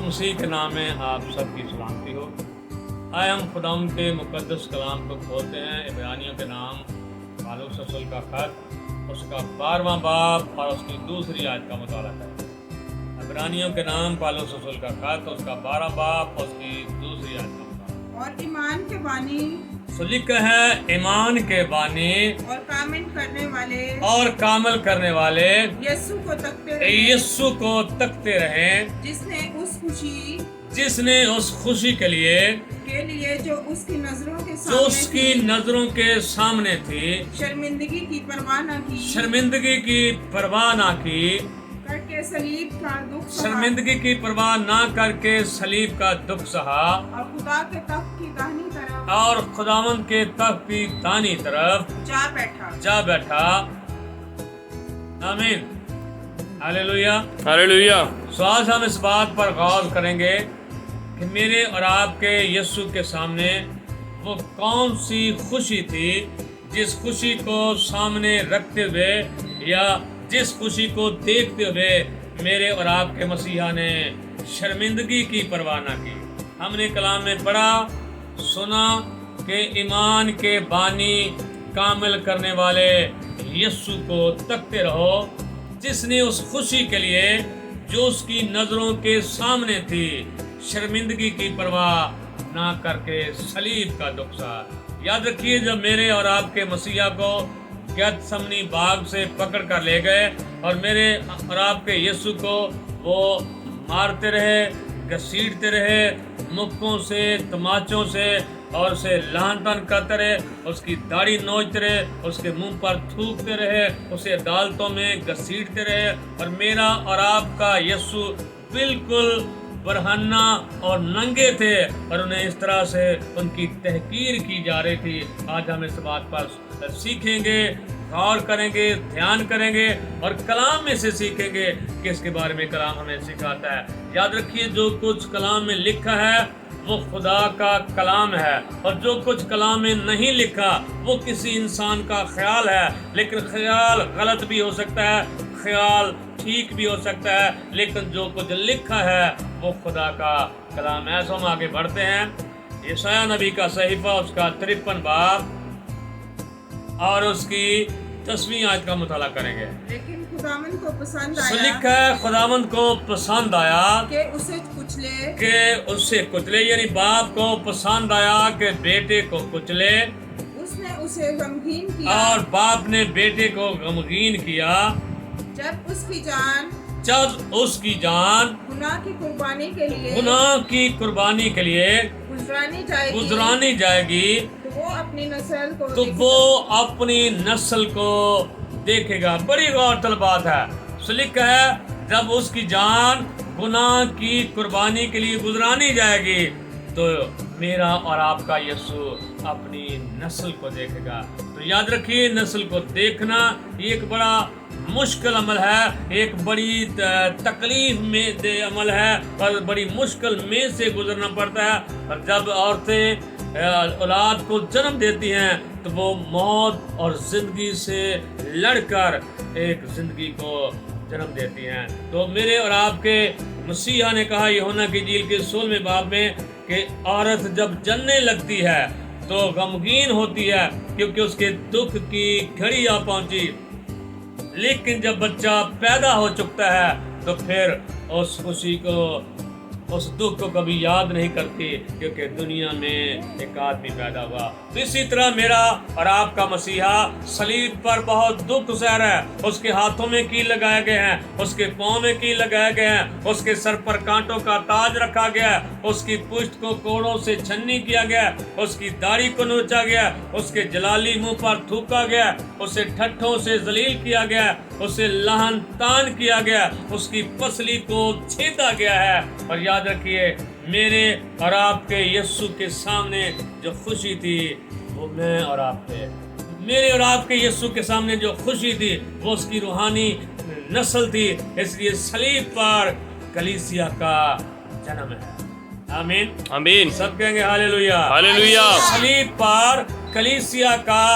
मसीह के नाम में आप सबकी सलामती हो। आए हम खुदाम के मुकद्दस कलाम को खोलते हैं। इब्रानियों के नाम पालूस रसूल का खत, उसका 12वां बाब और उसकी दूसरी आयत का मुताला करें। इब्रानियों के नाम पालूस रसूल का खत, उसका 12वां बाब और उसकी दूसरी आयत का मुताला। और ईमान के बानी लिखा है, ईमान के बानी और कामिल करने वाले यीशु को तकते रहे, जिसने उस खुशी के लिए जो उसकी नजरों के सामने थी, शर्मिंदगी की परवाह न की, करके परवाह ना करके सलीब का दुख सहा और खुदावंद के तख्त की दाहिनी तरफ जा बैठा। आमीन, हालेलुया, हालेलुया। सो आज हम इस बात पर गौर करेंगे कि मेरे और आपके यीशु के सामने वो कौन सी खुशी थी, जिस खुशी को सामने रखते हुए या जिस खुशी को देखते हुए मेरे और आपके मसीहा ने शर्मिंदगी की परवाह न की। हमने कलाम में पढ़ा सुना कि ईमान के बानी कामिल करने वाले यीशु को तकते रहो, जिसने उस खुशी के लिए जो उसकी नजरों के सामने थी, शर्मिंदगी की परवाह ना करके सलीब का दुख सहा। याद रखिए, जब मेरे और आपके मसीहा को गेतसमनी बाग से पकड़ कर ले गए और मेरे और आपके यीशु को वो मारते रहे, घसीटते रहे, मुक्कों से, तमाचों से और उसे लहन तन करते रहे, उसकी दाढ़ी नोचते रहे, उसके मुंह पर थूकते रहे, उसे अदालतों में घसीटते रहे और मेरा और आपका यीशु बिल्कुल बरहन्ना और नंगे थे और उन्हें इस तरह से उनकी तहकीर की जा रही थी। आज हम इस बात पर सीखेंगे, गौर करेंगे, ध्यान करेंगे और कलाम में से सीखेंगे कि इसके बारे में कलाम हमें सिखाता है। याद रखिए, जो कुछ कलाम में लिखा है वो खुदा का कलाम है और जो कुछ कलाम में नहीं लिखा वो किसी इंसान का ख्याल है, लेकिन ख्याल गलत भी हो सकता है, ख्याल ठीक भी हो सकता है, लेकिन जो कुछ लिखा है वो खुदा का कलाम है। सो हम आगे बढ़ते हैं। यशायाह नबी का सहीफा, उसका 53 बाब और उसकी 10वीं आयत का मुताला करेंगे। लेकिन खुदावंद को पसंद आया, लिखा है, खुदावंद को पसंद आया कि उसे कुचले, यानी बाप को पसंद आया कि बेटे को कुचले। उसने उसे गमगीन किया और बाप ने बेटे को गमगीन किया जब उसकी जान गुनाह की कुर्बानी के लिए गुजरानी जाएगी तो वो अपनी नस्ल को देखेगा। बड़ी गौरतलब बात है। लिखा है, जब उसकी जान गुनाह की कुर्बानी के लिए गुजरानी जाएगी तो मेरा और आपका यीशु अपनी नस्ल को देखेगा। तो याद रखिए, नस्ल को देखना एक बड़ा मुश्किल अमल है, एक बड़ी तकलीफ में अमल है और बड़ी मुश्किल में से गुजरना पड़ता है। और जब औरतें औलाद को जन्म देती हैं तो वो मौत और जिंदगी से लड़कर एक जिंदगी को जन्म देती हैं। तो मेरे और आपके मसीहा ने कहा यूहन्ना की इंजील के 16वें बाब में कि औरत जब जलने लगती है तो गमगीन होती है क्योंकि उसके दुख की घड़ी आ पहुंची, लेकिन जब बच्चा पैदा हो चुका है तो फिर उस खुशी को, उस दुख को कभी याद नहीं करती क्योंकि दुनिया में एक आदमी पैदा हुआ। तो इसी तरह मेरा और आपका मसीहा सलीब पर बहुत दुख सह रहा है। उसके हाथों में कील लगाए गए हैं, उसके पाँव में कील लगाए गए हैं, उसके सर पर कांटों का ताज रखा गया है, उसकी पुष्ट को कोड़ों से छन्नी किया गया, उसकी दाढ़ी को नोचा गया, उसके जलाली मुंह पर थूका गया, उसे ठट्ठों से जलील किया गया, उसे लहन तान किया गया, उसकी पसली को छेदा गया है। और याद रखिए, मेरे और आपके यीशु के सामने जो खुशी थी वो मैं और आपके, मेरे और आपके यीशु के सामने जो खुशी थी वो उसकी रूहानी नस्ल थी। इसलिए सलीब पर कलीसिया का जन्म है। आमीन, आमीन। सब कहेंगे हालेलुया, हालेलुया। सलीब पर कलीसिया का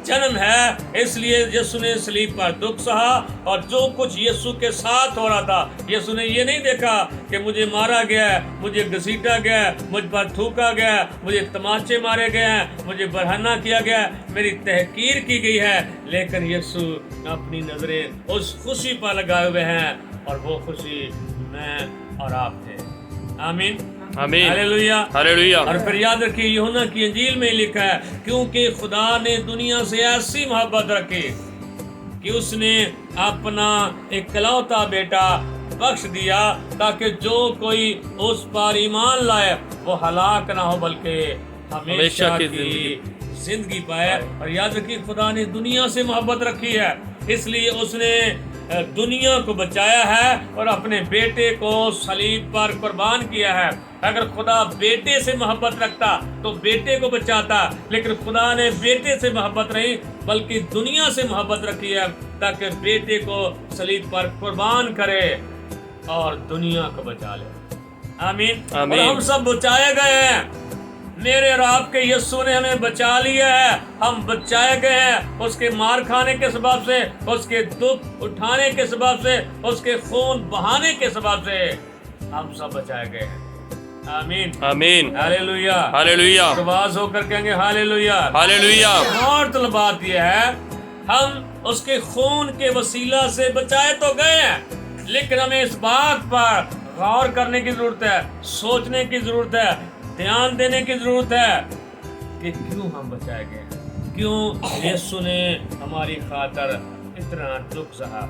जन्म है, इसलिए यीशु ने सलीब पर दुख सहा। और जो कुछ यीशु के साथ हो रहा था, यीशु ने ये नहीं देखा कि मुझे मारा गया, मुझे घसीटा गया, मुझ पर थूका गया, मुझे तमाचे मारे गए हैं, मुझे बरहना किया गया, मेरी तहकीर की गई है। लेकिन यीशु अपनी नजरें उस खुशी पर लगाए हुए हैं, और वो खुशी मैं और आप थे। आमीन, आमीन, हालेलुया, हालेलुया। और फिर याद रखिए, यूहन्ना की इंजील में लिखा है, क्योंकि खुदा ने दुनिया से ऐसी मोहब्बत रखी कि उसने अपना इकलौता बेटा बख्श दिया, ताकि जो कोई उस पर ईमान लाए वो हलाक ना हो, बल्कि हमेशा की जिंदगी पाए। और याद रखिए, खुदा ने दुनिया से मोहब्बत रखी है, इसलिए उसने दुनिया को बचाया है और अपने बेटे को सलीब पर कुर्बान किया है। अगर खुदा बेटे से मोहब्बत रखता तो बेटे को बचाता, लेकिन खुदा ने बेटे से मोहब्बत नहीं बल्कि दुनिया से मोहब्बत रखी है, ताकि बेटे को सलीब पर कुर्बान करे और दुनिया को बचा ले। आमीन, आमीन। और हम सब बचाए गए हैं। मेरे और आपके यीशु ने हमें बचा लिया है, हम बचाए गए हैं उसके मार खाने के सबब से, उसके दुख उठाने के सबब से, उसके खून बहाने के सबब से हम सब बचाए गए हैं। आमीन, आमीन, हालेलुया, हालेलुया, आवाज होकर कहेंगे हालेलुया, हालेलुया। और तो बात यह है, हम उसके खून के वसीला से बचाए तो गए हैं, लेकिन हमें इस बात पर गौर करने की जरूरत है, सोचने की जरूरत है, ध्यान देने की जरूरत है कि क्यों हम बचाए गए हैं, क्यों यीशु ने हमारी खातिर इतना दुख सहा।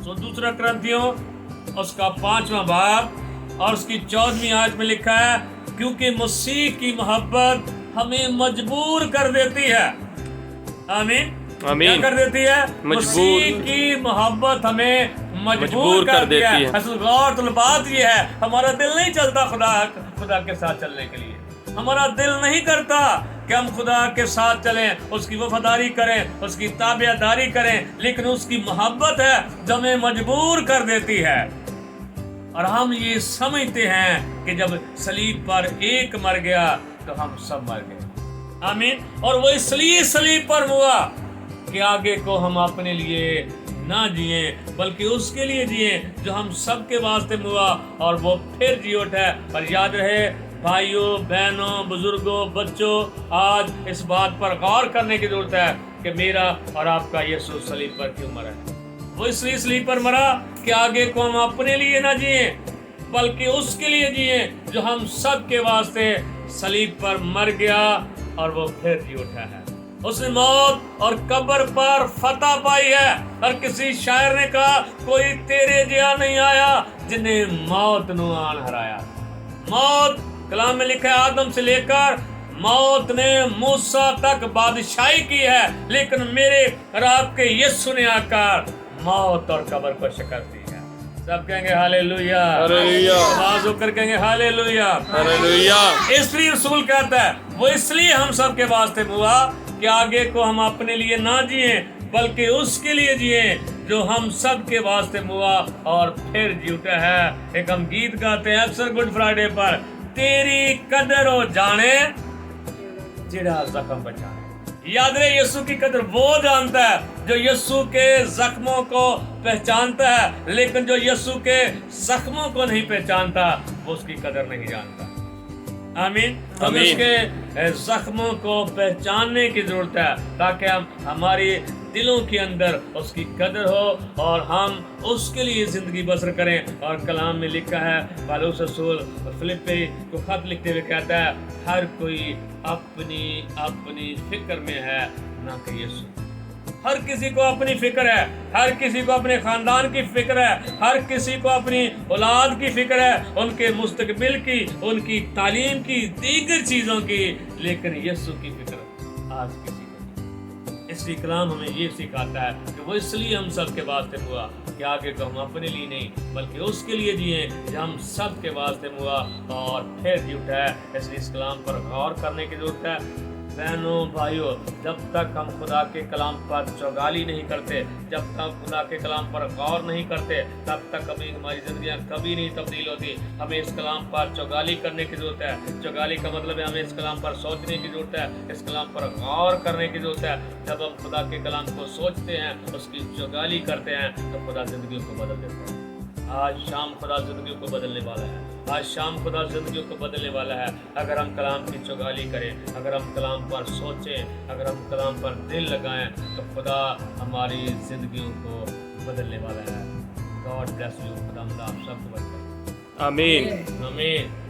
तो दूसरा क्रंथियों उसका 5वां बाब और उसकी 14वीं आयत में लिखा है, क्योंकि मसीह की मोहब्बत हमें मजबूर कर देती है। आमीन, आमीन, क्या कर देती है? मसीह की मोहब्बत हमें मजबूर कर देती है। असल गौर तो बात ये है, हमारा दिल नहीं चलता खुदा के साथ चलने के लिए, हमारा दिल नहीं करता कि हम खुदा के साथ चलें, उसकी वफादारी करें, उसकी ताबेदारी करें, लेकिन उसकी मोहब्बत है जो हमें मजबूर कर देती है। और हम ये समझते हैं कि जब सलीब पर एक मर गया तो हम सब मर गए। आमीन, और वो इसलिए सलीब पर हुआ कि आगे को हम अपने लिए ना जिए बल्कि उसके लिए जिए जो हम सब के वास्ते हुआ, और वो फिर जी उठा। और याद रहे भाइयों, बहनों, बुजुर्गों, बच्चों, आज इस बात पर गौर करने की जरूरत है कि मेरा और आपका यीशु सलीब पर क्यों मरा है। वो इसलिए सलीब पर मरा कि आगे को हम अपने लिए ना जिए बल्कि उसके लिए जिए जो हम सब के वास्ते सलीब पर मर गया, और वो फिर जी उठा है। उसने मौत और कब्र पर फतह पाई है। और किसी शायर ने कहा, कोई तेरे जिया नहीं आया जिन्हें मौत नु आन हराया। मौत कलाम में लिखा है, आदम से लेकर मौत ने मूसा तक बादशाही की है, लेकिन मेरे और आपके यीशु ने आकर मौत और कब्र को शिकस्त दी है। सब कहेंगे हालेलुया, हालेलुया, आवाज होकर कहेंगे हालेलुया, हालेलुया। इसलिए रसूल कहता है, वो इसलिए हम सब के वास्ते हुआ कि आगे को हम अपने लिए ना जिए बल्कि उसके लिए जिए जो हम सब के वास्ते हुआ और फिर जी उठा है। एक हम गीत गाते हैं अक्सर गुड फ्राइडे पर, तेरी कदर हो जाने जिड़ा जख्म बचाने। याद रहे, यीशु की कदर वो जानता है जो यीशु के जख्मों को पहचानता है, लेकिन जो यीशु के जख्मों को नहीं पहचानता वो उसकी कदर नहीं जानता। आमीन, हमें उसके जख्मों को पहचानने की जरूरत है ताकि हम हमारी दिलों के अंदर उसकी कदर हो और हम उसके लिए जिंदगी बसर करें। और कलाम में लिखा है, पौलुस रसूल फिलिप्पी को खत लिखते हुए कहता है, हर कोई अपनी अपनी फिक्र में है ना कि यीशु। हर किसी को अपनी फिक्र है, हर किसी को अपने खानदान की फिक्र है, हर किसी को अपनी औलाद की फिक्र है, उनके मुस्तकबिल की, उनकी तालीम की, दीगर चीज़ों की, लेकिन यीशु की फिक्र आज किसी को नहीं। इसलिए कलाम हमें ये सिखाता है कि वो इसलिए हम सब के वास्ते हुआ कि आगे को हम अपने लिए नहीं बल्कि उसके लिए जिए जो हम सब के वास्ते हुआ और फिर जी उठा है। इसलिए इस कलाम पर गौर करने की जरूरत है। बहनों भाइयों, जब तक हम खुदा के कलाम पर चौगाली नहीं करते, जब तक खुदा के कलाम पर गौर नहीं करते, तब तक कभी हमारी ज़िंदगियाँ कभी नहीं तब्दील होती। हमें इस कलाम पर चौगाली करने की ज़रूरत है। चौगाली का मतलब है हमें इस कलाम पर सोचने की ज़रूरत है, इस कलाम पर गौर करने की ज़रूरत है। जब हम खुदा के कलाम को सोचते हैं, उसकी चौगाली करते हैं, तो खुदा ज़िंदगियों को बदल देता है। आज शाम खुदा ज़िंदगियों को बदलने वाला है। आज शाम खुदा ज़िंदगियों को बदलने वाला है। अगर हम कलाम की चौगाली करें, अगर हम कलाम पर सोचें, अगर हम कलाम पर दिल लगाएं, तो खुदा हमारी ज़िंदगियों को बदलने वाला है। God bless you. खुदा आप सबको बरकत। आमीन। आमीन।